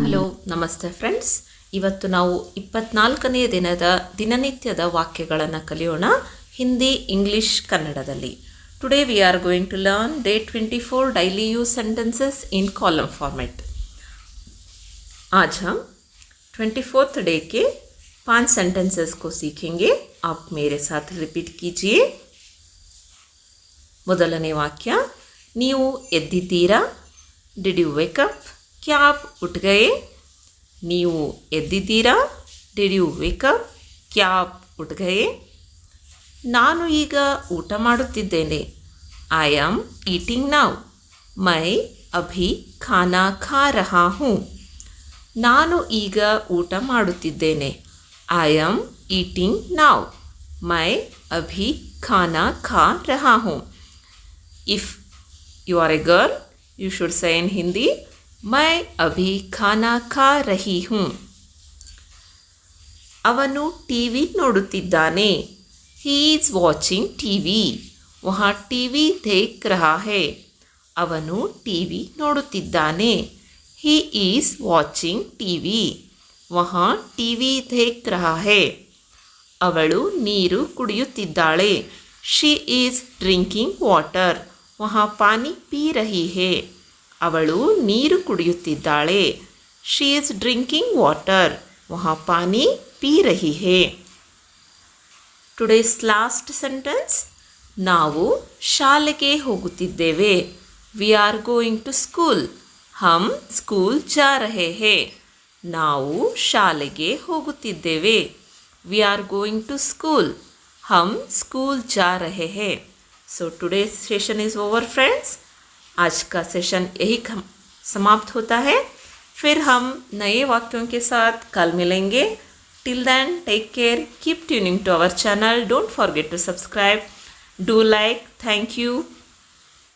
Hello ನಮಸ್ತೆ friends. ಇವತ್ತು ನಾವು 24ನೇ ದಿನದ ದಿನನಿತ್ಯದ ವಾಕ್ಯಗಳನ್ನು ಕಲಿಯೋಣ, ಹಿಂದಿ, ಇಂಗ್ಲಿಷ್, ಕನ್ನಡದಲ್ಲಿ. Today we are going to learn day 24 daily use sentences in column format. आज हम 24th डे के 5 सेंटेंसेस को सीखेंगे. आप मेरे साथ रिपीट कीजिए. ಮೊದಲನೇ ವಾಕ್ಯ, ನೀವು ಎದ್ದಿದ್ದೀರಾ? Did you wake up? ಕ್ಯಾ ಆಪ್ ಉಠ್ ಗಯೆ? ನೀವು ಎದ್ದಿದ್ದೀರಾ? Did you wake up? ಕ್ಯಾ ಆಪ್ ಉಠ್ ಗಯೆ? ನಾನು ಈಗ ಊಟ ಮಾಡುತ್ತಿದ್ದೇನೆ. I am eating now. ಮೈ ಅಭಿ ಖಾನಾ ಖಾ ರಹಾ ಹೂಂ. ನಾನು ಈಗ ಊಟ ಮಾಡುತ್ತಿದ್ದೇನೆ. I am eating now. ಮೈ ಅಭಿ ಖಾನಾ ಖಾ ರಹಾ ಹೂಂ. If you are a girl, you should say in Hindi, मैं अभी खाना खा रही हूँ. ಅವನು ಟಿವಿ ನೋಡುತ್ತಿದ್ದಾನೆ. he is watching TV. वहाँ टीवी देख रहा है. ಅವನು ಟಿವಿ ನೋಡುತ್ತಿದ್ದಾನೆ. he is watching TV. वहाँ टीवी देख रहा है. ಅವಳು ನೀರು ಕುಡಿಯುತ್ತಿದ್ದಾಳೆ. she is drinking water. वहाँ पानी पी रही है. ಅವಳು ನೀರು ಕುಡಿಯುತ್ತಿದ್ದಾಳೆ. she is drinking water. वहाँ पानी पी रही है. Today's last sentence, ನಾವು ಶಾಲೆಗೆ ಹೋಗುತ್ತಿದ್ದೇವೆ. we are going to school. हम स्कूल जा रहे हैं. ನಾವು ಶಾಲೆಗೆ ಹೋಗುತ್ತಿದ್ದೇವೆ. we are going to school. हम स्कूल जा रहे हैं. So today's session is over friends. आज का सेशन यही समाप्त होता है. फिर हम नए वाक्यों के साथ कल मिलेंगे. Till then take care. Keep tuning to our channel. Don't forget to subscribe. Do like. Thank you.